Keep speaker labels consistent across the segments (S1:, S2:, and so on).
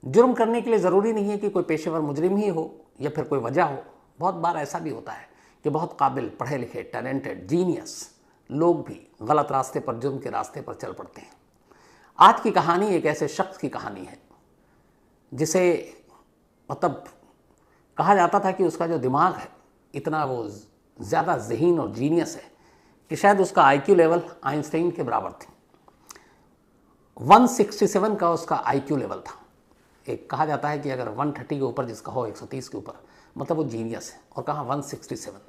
S1: जुर्म करने के लिए ज़रूरी नहीं है कि कोई पेशेवर मुजरिम ही हो या फिर कोई वजह हो। बहुत बार ऐसा भी होता है कि बहुत काबिल, पढ़े लिखे, टैलेंटेड, जीनियस लोग भी गलत रास्ते पर, जुर्म के रास्ते पर चल पड़ते हैं। आज की कहानी एक ऐसे शख्स की कहानी है जिसे मतलब कहा जाता था कि उसका जो दिमाग है इतना वो ज़्यादा ज़हीन और जीनियस है कि शायद उसका आईक्यू लेवल आइंस्टाइन के बराबर थी। 167 का उसका आईक्यू लेवल था। एक कहा जाता है कि अगर 130 के ऊपर जिसका हो, 130 के ऊपर, मतलब वो जीनियस है। और कहाँ 167।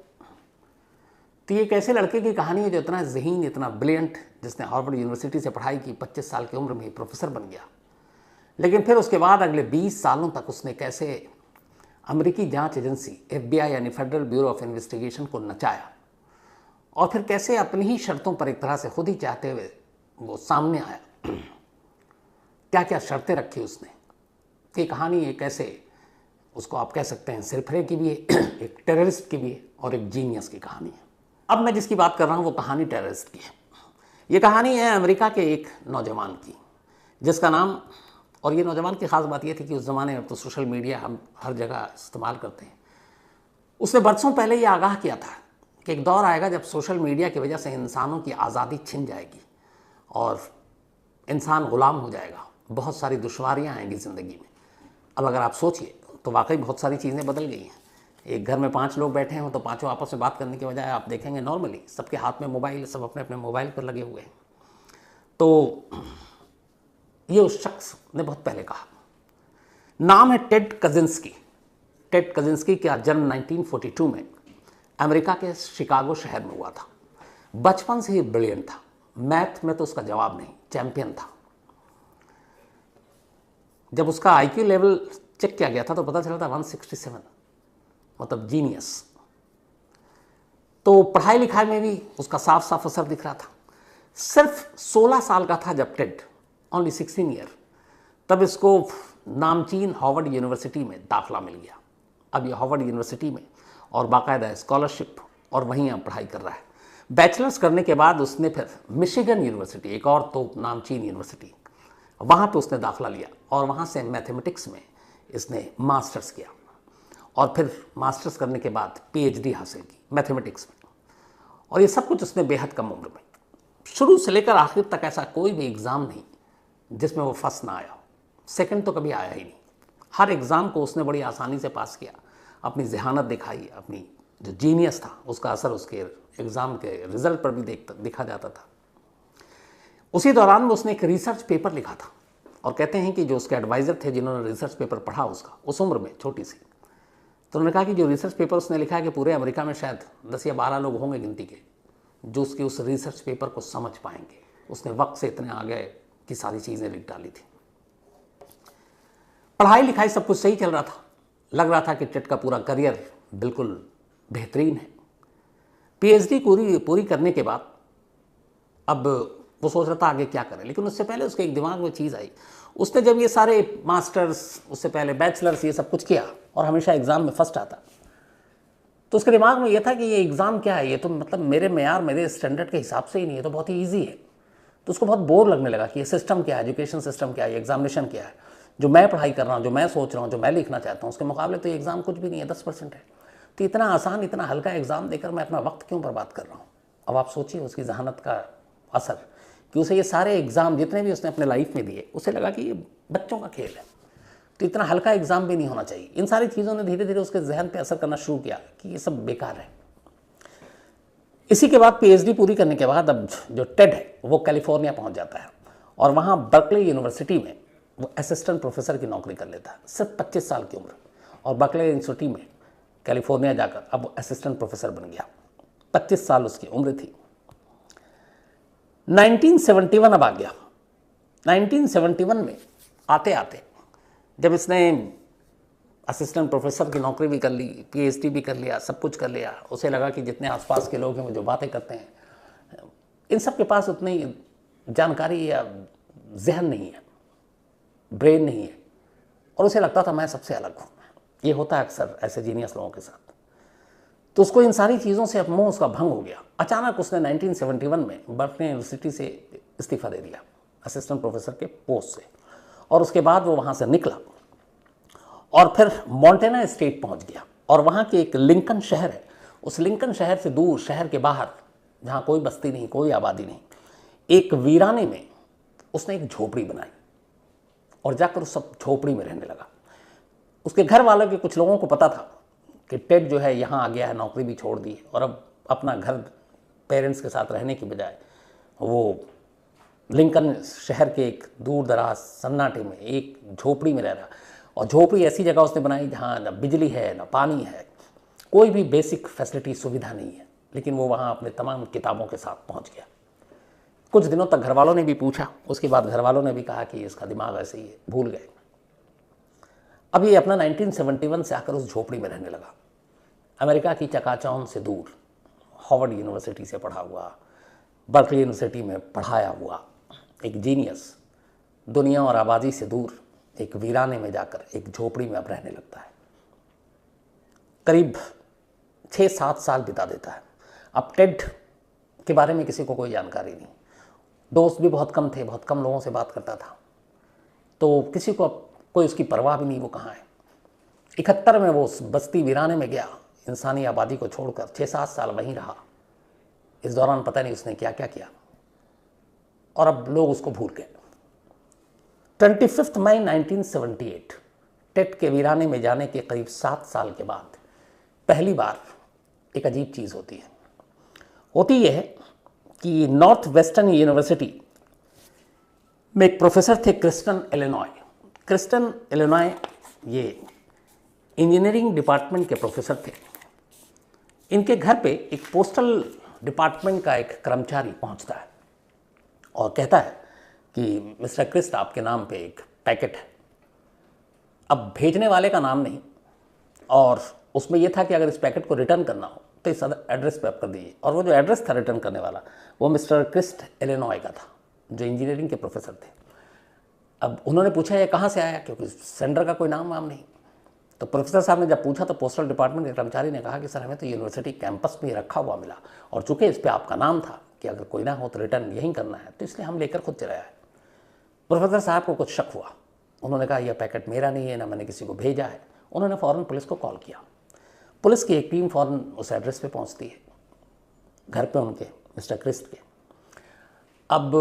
S1: तो ये एक ऐसे लड़के की कहानी है जो इतना ज़हीन, इतना ब्रिलियंट, जिसने हार्वर्ड यूनिवर्सिटी से पढ़ाई की, 25 साल की उम्र में ही प्रोफेसर बन गया। लेकिन फिर उसके बाद अगले 20 सालों तक उसने कैसे अमेरिकी जांच एजेंसी FBI यानी फेडरल ब्यूरो ऑफ इन्वेस्टिगेशन को नचाया, और फिर कैसे अपनी ही शर्तों पर एक तरह से खुद ही चाहते हुए वो सामने आया। क्या क्या शर्तें रखी उसने। ये कहानी एक ऐसे, उसको आप कह सकते हैं सिरफरे की भी है, एक टेररिस्ट की भी है और एक जीनियस की कहानी है। अब मैं जिसकी बात कर रहा हूँ वो कहानी टेररिस्ट की है। ये कहानी है अमेरिका के एक नौजवान की जिसका नाम, और ये नौजवान की ख़ास बात ये थी कि उस ज़माने में तो सोशल मीडिया हम हर जगह इस्तेमाल करते हैं। उसने बरसों पहले ये आगाह किया था कि एक दौर आएगा जब सोशल मीडिया की वजह से इंसानों की आज़ादी छिन जाएगी और इंसान ग़ुलाम हो जाएगा। बहुत सारी दुश्वारियाँ आएंगी ज़िंदगी में। अब अगर आप सोचिए तो वाकई बहुत सारी चीज़ें बदल गई हैं। एक घर में 5 लोग बैठे हों तो पाँचों आपस में बात करने के बजाय आप देखेंगे नॉर्मली सबके हाथ में मोबाइल, सब अपने अपने मोबाइल पर लगे हुए हैं। तो ये उस शख्स ने बहुत पहले कहा। नाम है टेड कजिंस्की। टेड कजिंस्की का जन्म 1942 में अमेरिका के शिकागो शहर में हुआ था। बचपन से ही ब्रिलियंट था। मैथ में तो उसका जवाब नहीं, चैंपियन था। जब उसका आईक्यू लेवल चेक किया गया था तो पता चला था 167, मतलब जीनियस। तो पढ़ाई लिखाई में भी उसका साफ साफ असर दिख रहा था। सिर्फ 16 साल का था जब टेड, ओनली 16 ईयर, तब इसको नामचीन हार्वर्ड यूनिवर्सिटी में दाखिला मिल गया। अब ये हार्वर्ड यूनिवर्सिटी में और बाकायदा स्कॉलरशिप, और वहीं अब पढ़ाई कर रहा है। बैचलर्स करने के बाद उसने फिर मिशिगन यूनिवर्सिटी, एक और तो नामचीन यूनिवर्सिटी, वहाँ पे उसने दाखिला लिया और वहाँ से मैथमेटिक्स में इसने मास्टर्स किया। और फिर मास्टर्स करने के बाद PhD हासिल की मैथमेटिक्स में। और ये सब कुछ उसने बेहद कम उम्र में। शुरू से लेकर आखिर तक ऐसा कोई भी एग्ज़ाम नहीं जिसमें वो फर्स्ट ना आया हो। सेकंड तो कभी आया ही नहीं। हर एग्ज़ाम को उसने बड़ी आसानी से पास किया। अपनी जहानत दिखाई, अपनी जो जीनियस था उसका असर उसके एग्ज़ाम के रिज़ल्ट पर भी दिखा जाता था। उसी दौरान में उसने एक रिसर्च पेपर लिखा था, और कहते हैं कि जो उसके एडवाइज़र थे जिन्होंने रिसर्च पेपर पढ़ा उसका, उस उम्र में छोटी सी, तो उन्होंने कहा कि जो रिसर्च पेपर उसने लिखा है कि पूरे अमेरिका में शायद 10 या 12 लोग होंगे गिनती के जो उसके उस रिसर्च पेपर को समझ पाएंगे। उसने वक्त से इतने आगे की सारी चीज़ें लिख डाली थी। पढ़ाई लिखाई सब कुछ सही चल रहा था। लग रहा था कि टेड का पूरा करियर बिल्कुल बेहतरीन है। PhD पूरी करने के बाद अब वो सोच रहा था आगे क्या करें, लेकिन उससे पहले उसके एक दिमाग में चीज़ आई। उसने जब ये सारे मास्टर्स, उससे पहले बैचलर्स, ये सब कुछ किया और हमेशा एग्ज़ाम में फर्स्ट आता, तो उसके दिमाग में ये था कि ये एग्ज़ाम क्या है, ये तो मतलब मेरे मेयार, मेरे स्टैंडर्ड के हिसाब से ही नहीं है, तो बहुत ही ईजी है। तो उसको बहुत बोर लगने लगा कि ये सिस्टम क्या है, एजुकेशन सिस्टम क्या है, एग्जामिनेशन क्या है। जो मैं पढ़ाई कर रहा हूँ, जो मैं सोच रहा हूँ, जो मैं लिखना चाहता हूँ, उसके मुकाबले तो ये एग्ज़ाम कुछ भी नहीं है, 10% है। तो इतना आसान, इतना हल्का एग्ज़ाम देकर मैं अपना वक्त क्यों बर्बाद कर रहा हूँ। अब आप सोचिए उसकी जहानत का असर, कि उसे ये सारे एग्ज़ाम जितने भी उसने अपने लाइफ में दिए, उसे लगा कि ये बच्चों का खेल है, तो इतना हल्का एग्ज़ाम भी नहीं होना चाहिए। इन सारी चीज़ों ने धीरे धीरे उसके जहन पे असर करना शुरू किया कि ये सब बेकार है। इसी के बाद PhD पूरी करने के बाद अब जो टेड है वो कैलिफोर्निया पहुंच जाता है, और वहाँ बर्कले यूनिवर्सिटी में वो असिस्टेंट प्रोफेसर की नौकरी कर लेता है। सिर्फ 25 साल की उम्र, और बर्कले यूनिवर्सिटी में कैलिफोर्निया जाकर अब वो असिस्टेंट प्रोफेसर बन गया। 25 साल उसकी उम्र थी। 1971 अब आ गया। 1971 में आते आते जब इसने असिस्टेंट प्रोफेसर की नौकरी भी कर ली, PhD भी कर लिया, सब कुछ कर लिया, उसे लगा कि जितने आसपास के लोग हैं वो जो बातें करते हैं, इन सब के पास उतनी जानकारी या जहन नहीं है, ब्रेन नहीं है, और उसे लगता था मैं सबसे अलग हूँ। ये होता है अक्सर ऐसे जीनियस लोगों के साथ। तो उसको इन सारी चीज़ों से अब मोह उसका भंग हो गया। अचानक उसने 1971 में बर्कले यूनिवर्सिटी से इस्तीफ़ा दे दिया असिस्टेंट प्रोफेसर के पोस्ट से, और उसके बाद वो वहाँ से निकला और फिर मॉन्टेना स्टेट पहुंच गया और वहाँ के एक लिंकन शहर है, उस लिंकन शहर से दूर, शहर के बाहर, जहाँ कोई बस्ती नहीं, कोई आबादी नहीं, एक वीराने में उसने एक झोपड़ी बनाई और जाकर उस सब झोपड़ी में रहने लगा। उसके घर वालों के कुछ लोगों को पता था कि टेड जो है यहाँ आ गया है, नौकरी भी छोड़ दी और अब अपना घर पेरेंट्स के साथ रहने की बजाय वो लिंकन शहर के एक दूर दराज सन्नाटे में एक झोपड़ी में रह रहा। और झोपड़ी ऐसी जगह उसने बनाई जहाँ ना बिजली है, ना पानी है, कोई भी बेसिक फैसिलिटी सुविधा नहीं है, लेकिन वो वहाँ अपने तमाम किताबों के साथ पहुँच गया। कुछ दिनों तक घर वालों ने भी पूछा, उसके बाद घर वालों ने भी कहा कि इसका दिमाग ऐसे ही है, भूल गए। अब ये अपना 1971 से आकर उस झोपड़ी में रहने लगा, अमेरिका की चकाचौंध से दूर, हार्वर्ड यूनिवर्सिटी से पढ़ा हुआ, बर्कली यूनिवर्सिटी में पढ़ाया हुआ एक जीनियस, दुनिया और आबादी से दूर एक वीराने में जाकर एक झोपड़ी में अब रहने लगता है। करीब 6-7 साल बिता देता है। अब टेड के बारे में किसी को कोई जानकारी नहीं, दोस्त भी बहुत कम थे, बहुत कम लोगों से बात करता था, तो किसी को अब कोई उसकी परवाह भी नहीं वो कहाँ है। 71 में वो उस बस्ती वीराने में गया, इंसानी आबादी को छोड़कर 6-7 साल वहीं रहा। इस दौरान पता नहीं उसने क्या क्या किया और अब लोग उसको भूल गए। 25 मई 1978 टेड के वीराने में जाने के करीब 7 साल के बाद पहली बार एक अजीब चीज़ होती है। होती यह है कि नॉर्थ वेस्टर्न यूनिवर्सिटी में एक प्रोफेसर थे, क्रिस्टन इलिनॉय। क्रिस्टन इलिनॉय ये इंजीनियरिंग डिपार्टमेंट के प्रोफेसर थे। इनके घर पे एक पोस्टल डिपार्टमेंट का एक कर्मचारी पहुंचता है और कहता है कि मिस्टर क्रिस्ट, आपके नाम पे एक पैकेट है। अब भेजने वाले का नाम नहीं, और उसमें यह था कि अगर इस पैकेट को रिटर्न करना हो तो इस एड्रेस पे आप कर दीजिए। और वो जो एड्रेस था रिटर्न करने वाला, वो मिस्टर क्रिस्ट इलिनॉय का था, जो इंजीनियरिंग के प्रोफेसर थे। अब उन्होंने पूछा ये कहाँ से आया, क्योंकि सेंडर का कोई नाम वाम नहीं। तो प्रोफेसर साहब ने जब पूछा तो पोस्टल डिपार्टमेंट के कर्मचारी ने कहा कि सर, हमें तो यूनिवर्सिटी कैंपस में रखा हुआ मिला, और चूंकि इस पर आपका नाम था कि अगर कोई ना हो तो रिटर्न यहीं करना है, तो इसलिए हम लेकर खुद चले आए। प्रोफेसर साहब को कुछ शक हुआ, उन्होंने कहा यह पैकेट मेरा नहीं है, ना मैंने किसी को भेजा है। उन्होंने फ़ौरन पुलिस को कॉल किया। पुलिस की एक टीम फ़ौरन उस एड्रेस पे पहुंचती है, घर पे उनके मिस्टर क्रिस्ट के। अब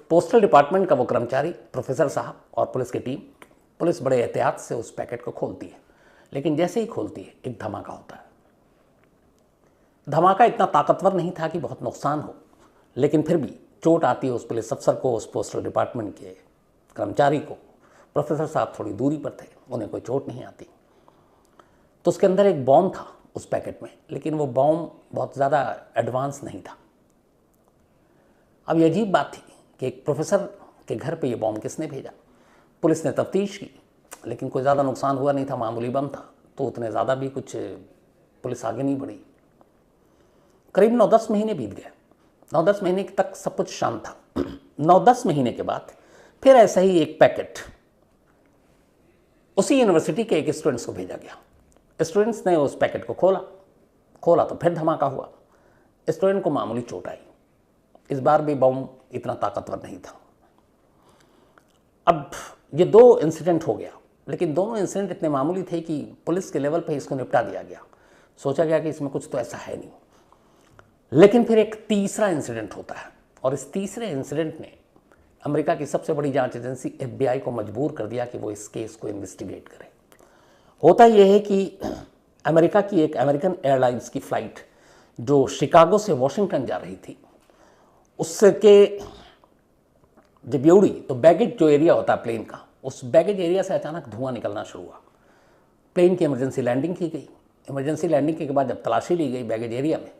S1: पोस्टल डिपार्टमेंट का वो कर्मचारी, प्रोफेसर साहब और पुलिस की टीम, पुलिस बड़े एहतियात से उस पैकेट को खोलती है, लेकिन जैसे ही खोलती है एक धमाका होता है। धमाका इतना ताकतवर नहीं था कि बहुत नुकसान हो, लेकिन फिर भी चोट आती है उस पुलिस अफसर को, उस पोस्टल डिपार्टमेंट के कर्मचारी को। प्रोफेसर साहब थोड़ी दूरी पर थे, उन्हें कोई चोट नहीं आती। तो उसके अंदर एक बॉम्ब था उस पैकेट में, लेकिन वो बॉम्ब बहुत ज़्यादा एडवांस नहीं था। अब ये अजीब बात थी कि एक प्रोफेसर के घर पे ये बॉम्ब किसने भेजा। पुलिस ने तफ्तीश की, लेकिन कोई ज़्यादा नुकसान हुआ नहीं था, मामूली बम था, तो उतने ज़्यादा भी कुछ पुलिस आगे नहीं बढ़ी। करीब 9-10 महीने बीत गए। 9-10 महीने तक सब कुछ शांत था। 9-10 महीने के बाद फिर ऐसा ही एक पैकेट उसी यूनिवर्सिटी के एक स्टूडेंट्स को भेजा गया। स्टूडेंट्स ने उस पैकेट को खोला तो फिर धमाका हुआ। स्टूडेंट को मामूली चोट आई। इस बार भी बम इतना ताकतवर नहीं था। अब ये 2 इंसिडेंट हो गया, लेकिन दोनों इंसिडेंट इतने मामूली थे कि पुलिस के लेवल पे इसको निपटा दिया गया। सोचा गया कि इसमें कुछ तो ऐसा है नहीं। लेकिन फिर एक तीसरा इंसिडेंट होता है, और इस तीसरे इंसिडेंट ने अमेरिका की सबसे बड़ी जांच एजेंसी FBI को मजबूर कर दिया कि वो इस केस को इन्वेस्टिगेट करे। होता यह है कि अमेरिका की एक अमेरिकन एयरलाइंस की फ़्लाइट जो शिकागो से वॉशिंगटन जा रही थी, उसके जब ये उड़ी तो बैगेज जो एरिया होता है प्लेन का, उस बैगेज एरिया से अचानक धुआं निकलना शुरू हुआ। प्लेन की इमरजेंसी लैंडिंग की गई। इमरजेंसी लैंडिंग के बाद जब तलाशी ली गई बैगेज एरिया में,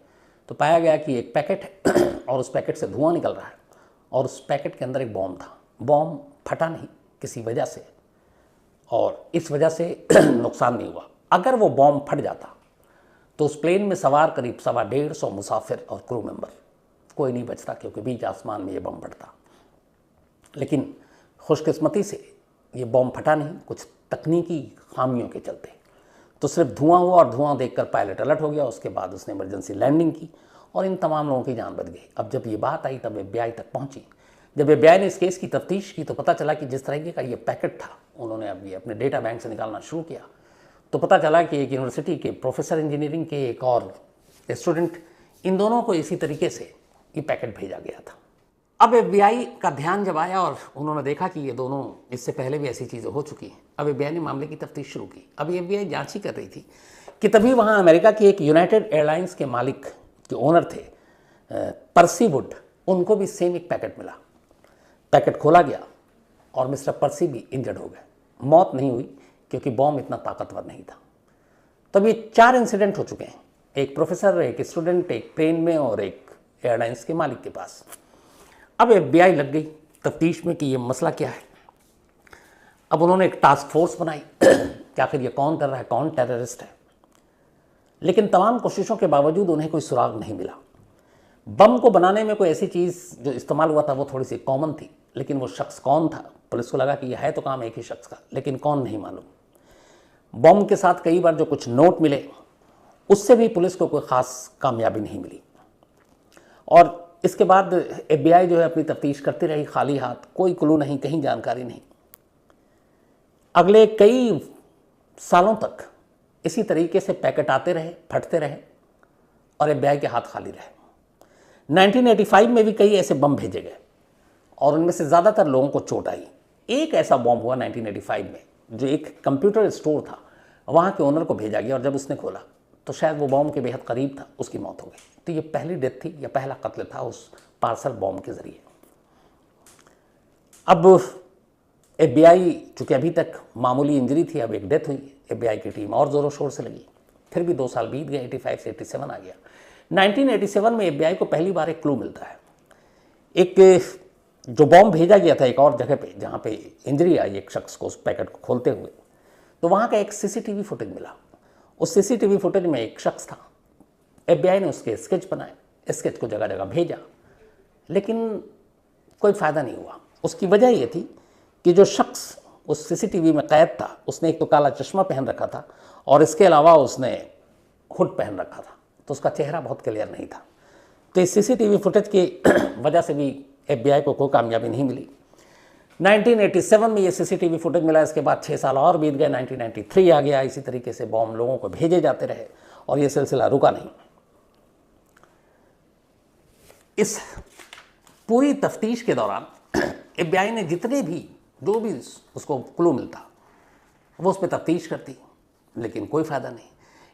S1: तो पाया गया कि एक पैकेट है और उस पैकेट से धुआं निकल रहा है, और उस पैकेट के अंदर एक बॉम्ब था। बॉम्ब फटा नहीं किसी वजह से, और इस वजह से नुकसान नहीं हुआ। अगर वो बॉम्ब फट जाता तो उस प्लेन में सवार करीब 150 मुसाफिर और क्रू मेंबर कोई नहीं बचता, क्योंकि बीच आसमान में ये बम फटता। लेकिन खुशकिस्मती से ये बॉम्ब फटा नहीं, कुछ तकनीकी खामियों के चलते। तो सिर्फ धुआं हुआ, और धुआं देखकर पायलट अलर्ट हो गया। उसके बाद उसने इमरजेंसी लैंडिंग की और इन तमाम लोगों की जान बच गई। अब जब ये बात आई तब FBI तक पहुंची। जब FBI ने इस केस की तफ्तीश की तो पता चला कि जिस तरीके का ये पैकेट था, उन्होंने अब ये अपने डेटा बैंक से निकालना शुरू किया तो पता चला कि एक यूनिवर्सिटी के प्रोफेसर इंजीनियरिंग के एक और स्टूडेंट, इन दोनों को इसी तरीके से ये पैकेट भेजा गया था। अब FBI का ध्यान जब आया और उन्होंने देखा कि ये दोनों, इससे पहले भी ऐसी चीज़ें हो चुकी हैं, अब FBI ने मामले की तफ्तीश शुरू की। अब FBI जांच ही कर रही थी कि तभी वहाँ अमेरिका की एक यूनाइटेड एयरलाइंस के मालिक, जो ओनर थे पर्सी वुड, उनको भी सेम एक पैकेट मिला। पैकेट खोला गया और मिस्टर पर्सी भी इंजर्ड हो गए। मौत नहीं हुई क्योंकि बॉम्ब इतना ताकतवर नहीं था। तब ये 4 इंसिडेंट हो चुके हैं, एक प्रोफेसर, एक स्टूडेंट, एक प्लेन में और एक एयरलाइंस के मालिक के पास। अब FBI लग गई तफ्तीश में कि ये मसला क्या है। अब उन्होंने एक टास्क फोर्स बनाई कि आखिर ये कौन कर रहा है, कौन टेररिस्ट है। लेकिन तमाम कोशिशों के बावजूद उन्हें कोई सुराग नहीं मिला। बम को बनाने में कोई ऐसी चीज़ जो इस्तेमाल हुआ था वो थोड़ी सी कॉमन थी, लेकिन वो शख्स कौन था, पुलिस को लगा कि यह है तो काम एक ही शख्स का, लेकिन कौन नहीं मालूम। बम के साथ कई बार जो कुछ नोट मिले उससे भी पुलिस को कोई ख़ास कामयाबी नहीं मिली। और इसके बाद FBI जो है अपनी तफ्तीश करती रही खाली हाथ, कोई क्लू नहीं, कहीं जानकारी नहीं। अगले कई सालों तक इसी तरीके से पैकेट आते रहे, फटते रहे और FBI के हाथ खाली रहे। 1985 में भी कई ऐसे बम भेजे गए और उनमें से ज़्यादातर लोगों को चोट आई। एक ऐसा बम हुआ 1985 में, जो एक कंप्यूटर स्टोर था, वहाँ के ओनर को भेजा गया और जब उसने खोला तो शायद वो बॉम्ब के बेहद करीब था, उसकी मौत हो गई। तो ये पहली डेथ थी या पहला कत्ल था उस पार्सल बॉम्ब के ज़रिए। अब FBI, चूँकि अभी तक मामूली इंजरी थी, अब एक डेथ हुई, FBI की टीम और ज़ोरों शोर से लगी। फिर भी 2 साल बीत गए, 85 से 87 आ गया। 1987 में FBI को पहली बार एक क्लू मिलता है। एक जो बॉम्ब भेजा गया था एक और जगह पे, जहाँ पे इंजरी आई एक शख्स को उस पैकेट को खोलते हुए, तो वहाँ का एक CCTV फुटेज मिला। उस CCTV फुटेज में एक शख्स था। FBI ने उसके स्केच बनाए, स्केच को जगह जगह भेजा, लेकिन कोई फ़ायदा नहीं हुआ। उसकी वजह ये थी कि जो शख्स उस CCTV में कैद था, उसने एक तो काला चश्मा पहन रखा था और इसके अलावा उसने हुड पहन रखा था, तो उसका चेहरा बहुत क्लियर नहीं था। तो इस CCTV फुटेज की वजह से भी FBI को कोई कामयाबी नहीं मिली। 1987 में ये CCTV फुटेज मिला। इसके बाद 6 साल और बीत गए, 1993 आ गया। इसी तरीके से बॉम्ब लोगों को भेजे जाते रहे और ये सिलसिला रुका नहीं। इस पूरी तफ्तीश के दौरान FBI ने जितने भी, जो भी उसको क्लू मिलता वो उस पर तफ्तीश करती, लेकिन कोई फ़ायदा नहीं।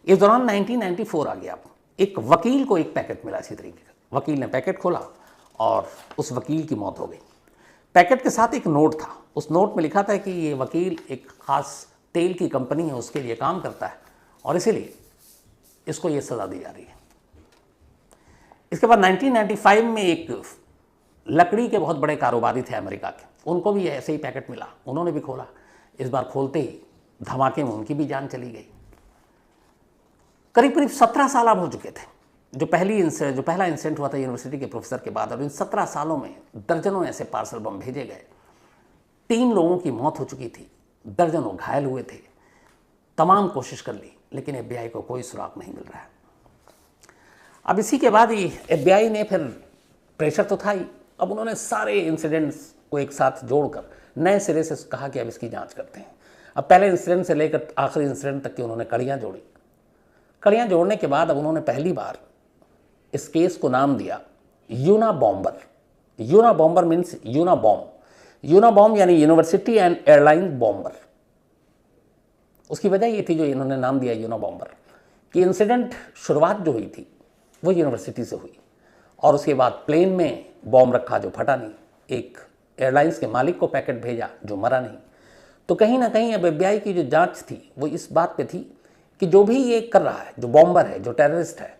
S1: इस दौरान 1994 आ गया। एक वकील को एक पैकेट मिला इसी तरीके का। वकील ने पैकेट खोला और उस वकील की मौत हो गई। पैकेट के साथ एक नोट था। उस नोट में लिखा था कि ये वकील एक ख़ास तेल की कंपनी है, उसके लिए काम करता है और इसीलिए इसको ये सज़ा दी जा रही है। इसके बाद 1995 में एक लकड़ी के बहुत बड़े कारोबारी थे अमेरिका के, उनको भी ऐसे ही पैकेट मिला। उन्होंने भी खोला। इस बार खोलते ही धमाके में उनकी भी जान चली गई। करीब करीब 17 साल अब हो चुके थे जो पहला इंसिडेंट हुआ था यूनिवर्सिटी के प्रोफेसर के बाद, और इन 17 सालों में दर्जनों ऐसे पार्सल बम भेजे गए। 3 लोगों की मौत हो चुकी थी, दर्जनों घायल हुए थे। तमाम कोशिश कर ली, लेकिन FBI को कोई सुराग नहीं मिल रहा है। अब इसी के बाद ही FBI ने, फिर प्रेशर तो था ही, अब उन्होंने सारे इंसिडेंट्स को एक साथ जोड़कर नए सिरे से कहा कि अब इसकी जांच करते हैं। अब पहले इंसिडेंट से लेकर आखिरी इंसिडेंट तक की उन्होंने कड़ियाँ जोड़ी। कड़ियाँ जोड़ने के बाद अब उन्होंने पहली बार इस केस को नाम दिया यूनाबॉम्बर। यूनाबॉम्बर मीन्स यूनाबॉम्ब। यूनाबॉम्ब यानी यूनिवर्सिटी एंड एयरलाइन बॉम्बर। उसकी वजह ये थी जो इन्होंने नाम दिया यूनाबॉम्बर, कि इंसिडेंट शुरुआत जो हुई थी वो यूनिवर्सिटी से हुई और उसके बाद प्लेन में बॉम्ब रखा जो फटा नहीं, एक एयरलाइंस के मालिक को पैकेट भेजा जो मरा नहीं। तो कहीं ना कहीं अब FBI की जो जांच थी वो इस बात पे थी कि जो भी ये कर रहा है, जो बॉम्बर है, जो टेररिस्ट है,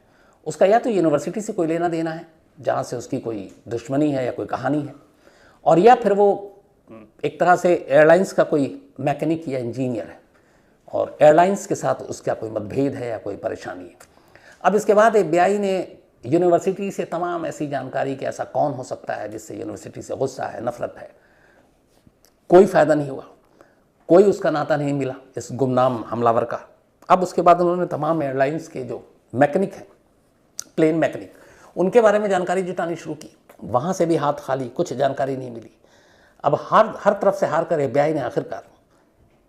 S1: उसका या तो यूनिवर्सिटी से कोई लेना देना है जहाँ से उसकी कोई दुश्मनी है या कोई कहानी है, और या फिर वो एक तरह से एयरलाइंस का कोई मैकेनिक या इंजीनियर है और एयरलाइंस के साथ उसका कोई मतभेद है या कोई परेशानी है। अब इसके बाद FBI ने यूनिवर्सिटी से तमाम ऐसी जानकारी कि ऐसा कौन हो सकता है जिससे यूनिवर्सिटी से गुस्सा है, नफरत है, कोई फ़ायदा नहीं हुआ, कोई उसका नाता नहीं मिला इस गुमनाम हमलावर का। अब उसके बाद उन्होंने तमाम एयरलाइंस के जो मैकेनिक हैं, प्लेन मैकेनिक, उनके बारे में जानकारी जुटानी शुरू की। वहाँ से भी हाथ खाली, कुछ जानकारी नहीं मिली। अब हर तरफ से हार कर FBI ने आखिरकार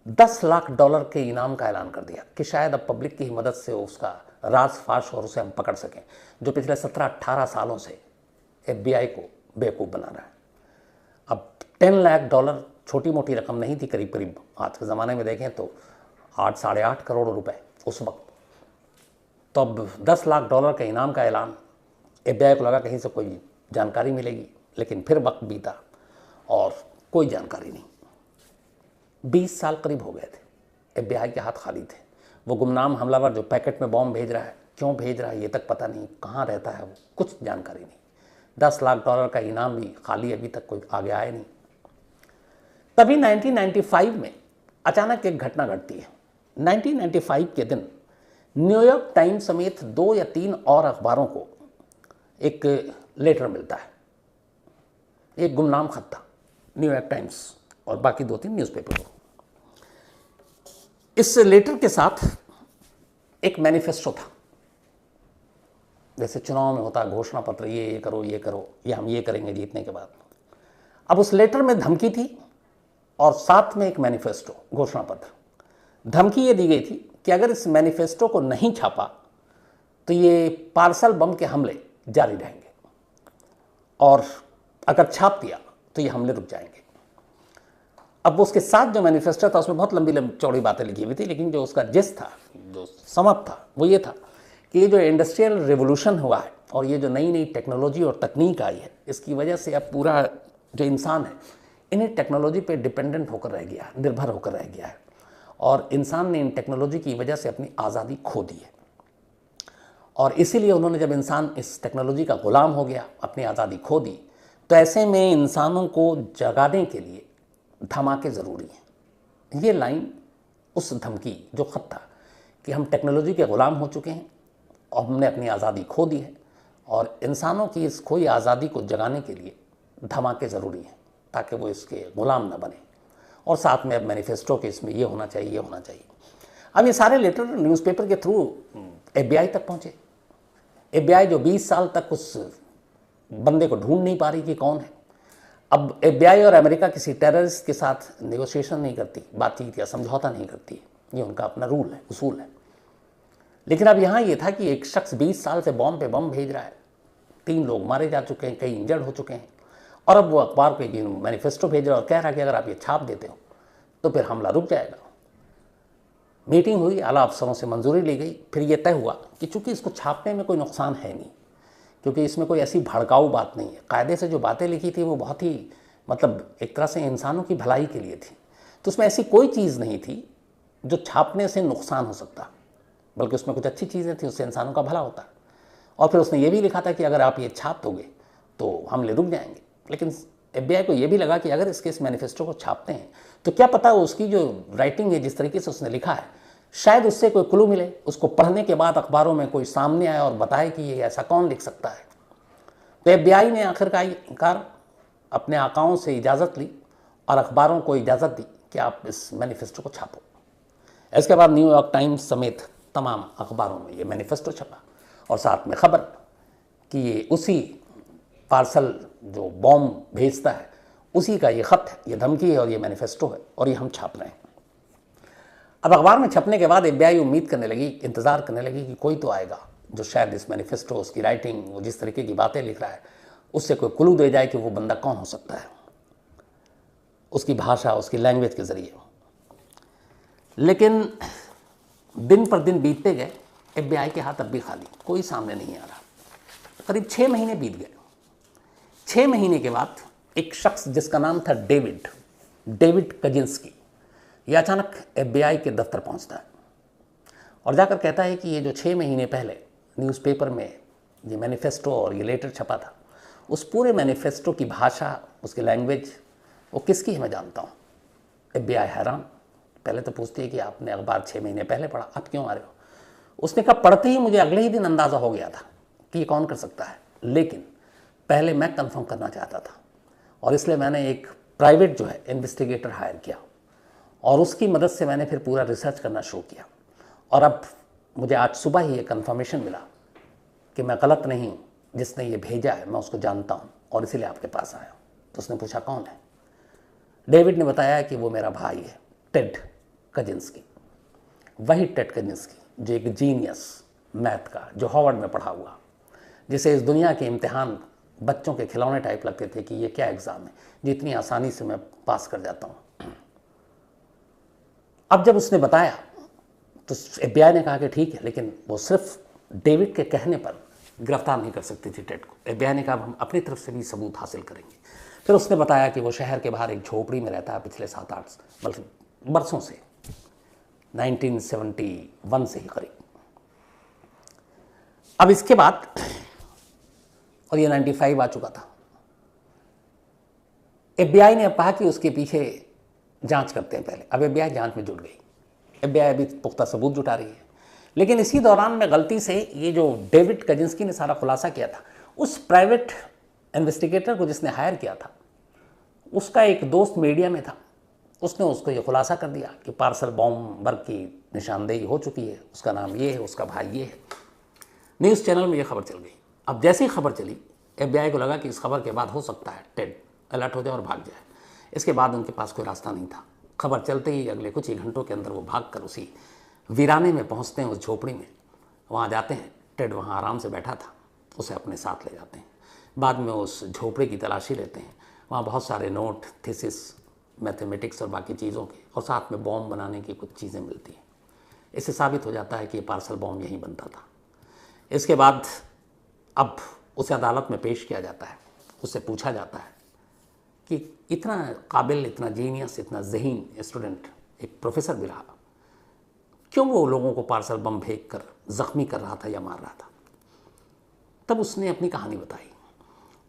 S1: 10 लाख डॉलर के इनाम का ऐलान कर दिया कि शायद अब पब्लिक की मदद से उसका राज फाश और उसे हम पकड़ सकें, जो पिछले 17-18 सालों से FBI को बेवकूफ़ बना रहा है। अब 10 लाख डॉलर छोटी मोटी रकम नहीं थी, करीब करीब आज के ज़माने में देखें तो 8-8.5 करोड़ रुपए उस वक्त। तो अब 10 लाख डॉलर के इनाम का ऐलान, FBI को लगा कहीं से कोई जानकारी मिलेगी, लेकिन फिर वक्त बीता और कोई जानकारी नहीं। 20 साल करीब हो गए थे, FBI के हाथ खाली थे। वो गुमनाम हमलावर जो पैकेट में बॉम्ब भेज रहा है, क्यों भेज रहा है ये तक पता नहीं, कहाँ रहता है वो, कुछ जानकारी नहीं। 10 लाख डॉलर का इनाम भी खाली, अभी तक कोई आगे आया नहीं। तभी 1995 में अचानक एक घटना घटती है। 1995 के दिन न्यूयॉर्क टाइम्स समेत 2 या 3 और अखबारों को एक लेटर मिलता है। एक गुमनाम खत था, न्यूयॉर्क टाइम्स और बाकी 2-3 न्यूज़पेपर को। इस लेटर के साथ एक मैनिफेस्टो था, जैसे चुनाव में होता है घोषणा पत्र, ये करो, ये करो, ये हम ये करेंगे जीतने के बाद। अब उस लेटर में धमकी थी और साथ में एक मैनिफेस्टो, घोषणा पत्र। धमकी ये दी गई थी कि अगर इस मैनिफेस्टो को नहीं छापा तो ये पार्सल बम के हमले जारी रहेंगे, और अगर छाप दिया तो ये हमले रुक जाएंगे। अब उसके साथ जो मैनिफेस्टो था उसमें बहुत लंबी लंबी चौड़ी बातें लिखी हुई थी, लेकिन जो उसका जिस था, जो समअप था, वो ये था कि ये जो इंडस्ट्रियल रेवोल्यूशन हुआ है और ये जो नई नई टेक्नोलॉजी और तकनीक आई है, इसकी वजह से अब पूरा जो इंसान है इन्हीं टेक्नोलॉजी पे डिपेंडेंट होकर रह गया है, निर्भर होकर रह गया है, और इंसान ने इन टेक्नोलॉजी की वजह से अपनी आज़ादी खो दी है। और इसीलिए उन्होंने, जब इंसान इस टेक्नोलॉजी का गुलाम हो गया, अपनी आज़ादी खो दी, तो ऐसे में इंसानों को जगाने के लिए धमाके ज़रूरी हैं। ये लाइन उस धमकी, जो ख़त था कि हम टेक्नोलॉजी के ग़ुलाम हो चुके हैं और हमने अपनी आज़ादी खो दी है, और इंसानों की इस खोई आज़ादी को जगाने के लिए धमाके ज़रूरी हैं ताकि वो इसके ग़ुलाम न बने। और साथ में अब मैनिफेस्टो के इसमें ये होना चाहिए, ये होना चाहिए। अब ये सारे लेटर न्यूज़पेपर के थ्रू FBI तक पहुँचे। FBI जो 20 साल तक उस बंदे को ढूंढ नहीं पा रही कि कौन है। अब FBI और अमेरिका किसी टेररिस्ट के साथ नेगोशिएशन नहीं करती, बातचीत या समझौता नहीं करती, ये उनका अपना रूल है, उसूल है। लेकिन अब यहाँ ये था कि एक शख्स 20 साल से बॉम्ब पे बम भेज रहा है, 3 लोग मारे जा चुके हैं, कई इंजर्ड हो चुके हैं, और अब वो अखबार पे मैनिफेस्टो भेज रहा है और कह रहा है कि अगर आप ये छाप देते हो तो फिर हमला रुक जाएगा। मीटिंग हुई, आला अफसरों से मंजूरी ली गई। फिर ये तय हुआ कि चूंकि इसको छापने में कोई नुकसान है नहीं, क्योंकि इसमें कोई ऐसी भड़काऊ बात नहीं है, कायदे से जो बातें लिखी थी वो बहुत ही, मतलब एक तरह से इंसानों की भलाई के लिए थी, तो उसमें ऐसी कोई चीज़ नहीं थी जो छापने से नुकसान हो सकता, बल्कि उसमें कुछ अच्छी चीज़ें थी, उससे इंसानों का भला होता। और फिर उसने ये भी लिखा था कि अगर आप ये छाप दोगे तो हमले रुक जाएंगे। लेकिन FBI को ये भी लगा कि अगर इस मैनिफेस्टो को छापते हैं तो क्या पता उसकी जो राइटिंग है, जिस तरीके से उसने लिखा है, शायद उससे कोई क्लू मिले, उसको पढ़ने के बाद अखबारों में कोई सामने आए और बताए कि ये ऐसा कौन लिख सकता है। तो FBI ने आखिरकार अपने आकाओं से इजाज़त ली और अखबारों को इजाज़त दी कि आप इस मैनिफेस्टो को छापो। इसके बाद न्यूयॉर्क टाइम्स समेत तमाम अखबारों में ये मैनिफेस्टो छपा, और साथ में खबर कि ये उसी पार्सल जो बॉम्ब भेजता है उसी का ये ख़त है, ये धमकी है और ये मैनिफेस्टो है, और ये हम छाप रहे हैं। अब अखबार में छपने के बाद FBI उम्मीद करने लगी, इंतज़ार करने लगी कि कोई तो आएगा जो शायद इस मैनिफेस्टो, उसकी राइटिंग, वो जिस तरीके की बातें लिख रहा है, उससे कोई क्लू दे जाए कि वो बंदा कौन हो सकता है, उसकी भाषा, उसकी लैंग्वेज के ज़रिए। लेकिन दिन पर दिन बीतते गए, FBI के हाथ अब भी खाली, कोई सामने नहीं आ रहा। करीब 6 महीने बीत गए। 6 महीने के बाद एक शख्स जिसका नाम था डेविड कजिंस्की, यह अचानक FBI के दफ्तर पहुंचता है और जाकर कहता है कि ये जो 6 महीने पहले न्यूज़पेपर में ये मैनिफेस्टो और ये लेटर छपा था, उस पूरे मैनिफेस्टो की भाषा, उसकी लैंग्वेज, वो किसकी है मैं जानता हूँ। FBI हैरान, पहले तो पूछती है कि आपने अखबार 6 महीने पहले पढ़ा, आप क्यों आ रहे हो। उसने कहा पढ़ते ही मुझे अगले ही दिन अंदाज़ा हो गया था कि ये कौन कर सकता है, लेकिन पहले मैं कंफर्म करना चाहता था, और इसलिए मैंने एक प्राइवेट जो है इन्वेस्टिगेटर हायर किया, और उसकी मदद से मैंने फिर पूरा रिसर्च करना शुरू किया, और अब मुझे आज सुबह ही ये कंफर्मेशन मिला कि मैं गलत नहीं हूँ, जिसने ये भेजा है मैं उसको जानता हूँ, और इसीलिए आपके पास आया हूँ। तो उसने पूछा कौन है। डेविड ने बताया कि वो मेरा भाई है टेड, कजिंस्की, वही टेड कजिंस्की जो एक जीनियस मैथ का, जो हार्वर्ड में पढ़ा हुआ, जिसे इस दुनिया के इम्तिहान बच्चों के खिलौने टाइप लगते थे कि ये क्या एग्ज़ाम है, जितनी आसानी से मैं पास कर जाता हूँ। अब जब उसने बताया तो FBI ने कहा कि ठीक है, लेकिन वो सिर्फ डेविड के कहने पर गिरफ्तार नहीं कर सकती थी टेड को। FBI ने कहा हम अपनी तरफ से भी सबूत हासिल करेंगे। फिर उसने बताया कि वो शहर के बाहर एक झोपड़ी में रहता है पिछले 7-8 बल्कि बरसों से, 1971 से ही करीब। अब इसके बाद, और ये 95 आ चुका था, FBI ने अब कहा कि उसके पीछे जांच करते हैं पहले। अब FBI जांच में जुट गई। FBI अभी पुख्ता सबूत जुटा रही है। लेकिन इसी दौरान में गलती से ये जो डेविड कजिंस्की ने सारा खुलासा किया था, उस प्राइवेट इन्वेस्टिगेटर को जिसने हायर किया था, उसका एक दोस्त मीडिया में था। उसने उसको ये खुलासा कर दिया कि पार्सल बॉम्ब वर्ग की निशानदेही हो चुकी है, उसका नाम ये है, उसका भाई ये है। न्यूज़ चैनल में ये खबर चल गई। अब जैसे ही खबर चली, FBI को लगा कि इस खबर के बाद हो सकता है टेड अलर्ट हो जाए और भाग जाए। इसके बाद उनके पास कोई रास्ता नहीं था। खबर चलते ही अगले कुछ ही घंटों के अंदर वो भागकर उसी वीराने में पहुंचते हैं, उस झोपड़ी में। वहाँ जाते हैं, टेड वहाँ आराम से बैठा था, उसे अपने साथ ले जाते हैं। बाद में उस झोपड़ी की तलाशी लेते हैं। वहाँ बहुत सारे नोट, थीसिस, मैथमेटिक्स और बाकी चीज़ों के, और साथ में बॉम्ब बनाने की कुछ चीज़ें मिलती हैं। इससे साबित हो जाता है कि ये पार्सल बॉम्ब यहीं बनता था। इसके बाद अब उसे अदालत में पेश किया जाता है। उससे पूछा जाता है कि इतना काबिल, इतना जीनियस, इतना ज़हीन स्टूडेंट, एक प्रोफेसर भी रहा, क्यों वो लोगों को पार्सल बम फेंक कर ज़ख्मी कर रहा था या मार रहा था। तब उसने अपनी कहानी बताई।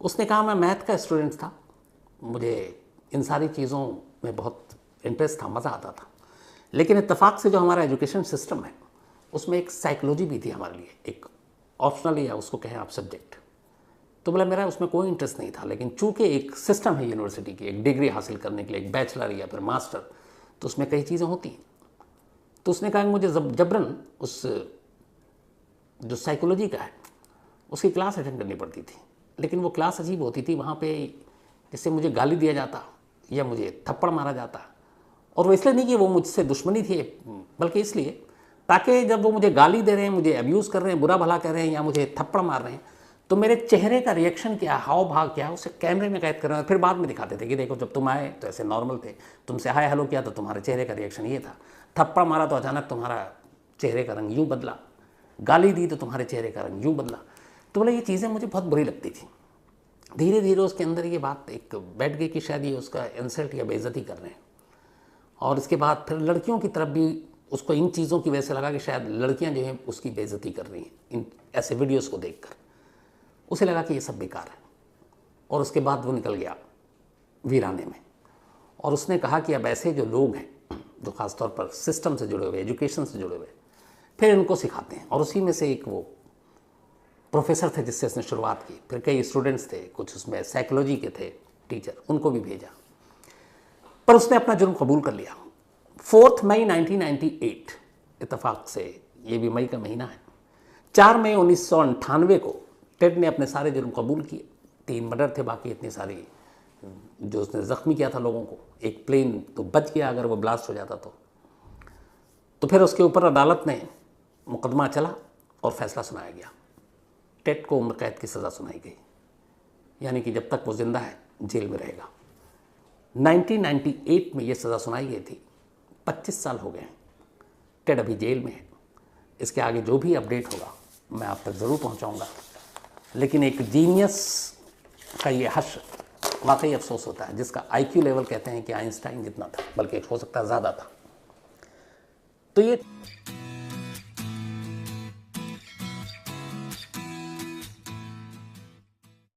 S1: उसने कहा मैं मैथ का स्टूडेंट था, मुझे इन सारी चीज़ों में बहुत इंटरेस्ट था, मज़ा आता था। लेकिन इत्तेफाक से जो हमारा एजुकेशन सिस्टम है उसमें एक साइकोलॉजी भी थी हमारे लिए, एक ऑप्शनल या उसको कहें आप सब्जेक्ट। तो बोला मेरा उसमें कोई इंटरेस्ट नहीं था, लेकिन चूंकि एक सिस्टम है यूनिवर्सिटी की, एक डिग्री हासिल करने के लिए, एक बैचलर या फिर मास्टर, तो उसमें कई चीज़ें होती हैं। तो उसने कहा कि मुझे जबरन उस जो साइकोलॉजी का है उसकी क्लास अटेंड करनी पड़ती थी। लेकिन वो क्लास अजीब होती थी। वहाँ पे जैसे मुझे गाली दिया जाता या मुझे थप्पड़ मारा जाता, और वो इसलिए नहीं कि वो मुझसे दुश्मनी थी, बल्कि इसलिए ताकि जब वो मुझे गाली दे रहे हैं, मुझे अब्यूज़ कर रहे हैं, बुरा भला कर रहे हैं या मुझे थप्पड़ मार रहे हैं, तो मेरे चेहरे का रिएक्शन क्या, हाव भाव क्या, उसे कैमरे में कैद कर रहे हैं। फिर बाद में दिखाते थे कि देखो जब तुम आए तो ऐसे नॉर्मल थे, तुमसे हाय हेलो किया तो तुम्हारे चेहरे का रिएक्शन ये था, थप्पड़ मारा तो अचानक तुम्हारा चेहरे का रंग यूँ बदला, गाली दी तो तुम्हारे चेहरे का रंग यूँ बदला। तो बोले ये चीज़ें मुझे बहुत बुरी लगती थी। धीरे धीरे उसके अंदर ये बात एक बैठ गई कि शायद ये उसका इंसल्ट या बेइज्जती कर रहे हैं। और इसके बाद फिर लड़कियों की तरफ भी उसको इन चीज़ों की वजह से लगा कि शायद लड़कियां जो हैं उसकी बेइज्जती कर रही हैं इन ऐसे वीडियोस को देखकर। उसे लगा कि ये सब बेकार है। और उसके बाद वो निकल गया वीराने में, और उसने कहा कि अब ऐसे जो लोग हैं जो ख़ासतौर पर सिस्टम से जुड़े हुए, एजुकेशन से जुड़े हुए, फिर इनको सिखाते हैं। और उसी में से एक वो प्रोफेसर थे जिससे उसने शुरुआत की। फिर कई स्टूडेंट्स थे, कुछ उसमें साइकोलॉजी के थे टीचर, उनको भी भेजा। पर उसने अपना जुर्म कबूल कर लिया। 4 मई 1998 इत्तेफाक से, ये भी मई का महीना है, 4 मई 1998 को टेड ने अपने सारे जुर्म कबूल किए। 3 मर्डर थे, बाकी इतनी सारी जो उसने ज़ख्मी किया था लोगों को। एक प्लेन तो बच गया अगर वो ब्लास्ट हो जाता तो फिर उसके ऊपर अदालत ने मुकदमा चला और फैसला सुनाया गया। टेड को उम्र कैद की सज़ा सुनाई गई, यानी कि जब तक वो ज़िंदा है जेल में रहेगा। 1998 में ये सज़ा सुनाई गई थी। 25 साल हो गए हैं, टेड अभी जेल में है। इसके आगे जो भी अपडेट होगा मैं आप तक ज़रूर पहुंचाऊंगा। लेकिन एक जीनियस का ये हश्र वाकई अफसोस होता है, जिसका IQ लेवल कहते हैं कि आइंस्टाइन जितना था, बल्कि हो सकता है ज़्यादा था। तो ये